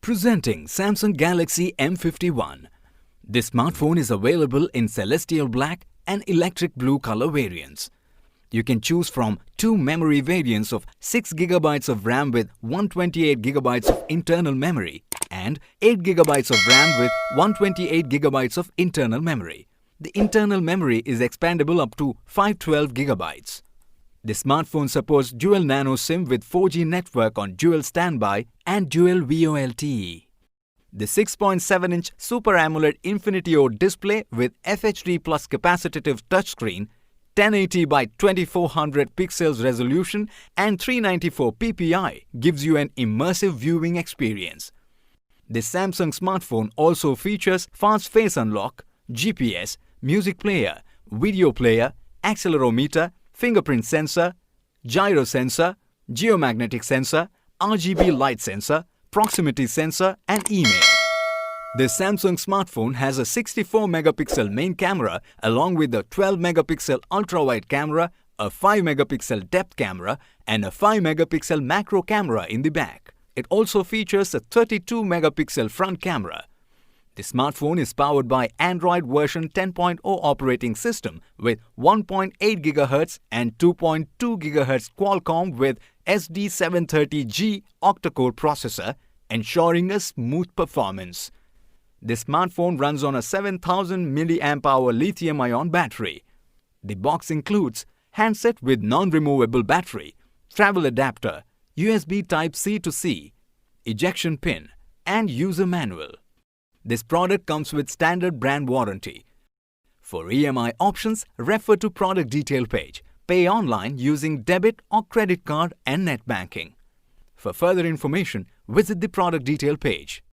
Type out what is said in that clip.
Presenting Samsung Galaxy M51. This smartphone is available in celestial black and electric blue color variants. You can choose from two memory variants of 6GB of RAM with 128GB of internal memory and 8GB of RAM with 128GB of internal memory. The internal memory is expandable up to 512GB. The smartphone supports dual nano SIM with 4G network on dual standby and dual VoLTE. The 6.7-inch Super AMOLED Infinity O display with FHD plus capacitive touchscreen, 1080 by 2400 pixels resolution and 394 ppi gives you an immersive viewing experience. This Samsung smartphone also features fast face unlock, GPS, music player, video player, accelerometer, fingerprint sensor, gyro sensor, geomagnetic sensor, RGB light sensor, proximity sensor and email. This Samsung smartphone has a 64-megapixel main camera along with a 12-megapixel ultra-wide camera, a 5-megapixel depth camera and a 5-megapixel macro camera in the back. It also features a 32-megapixel front camera. The smartphone is powered by Android version 10.0 operating system with 1.8 GHz and 2.2 GHz Qualcomm with SD730G octa-core processor, ensuring a smooth performance. This smartphone runs on a 7000 mAh lithium-ion battery. The box includes handset with non-removable battery, travel adapter, USB Type-C to C, ejection pin, and user manual. This product comes with standard brand warranty. For EMI options, refer to product detail page. Pay online using debit or credit card and net banking. For further information, visit the product detail page.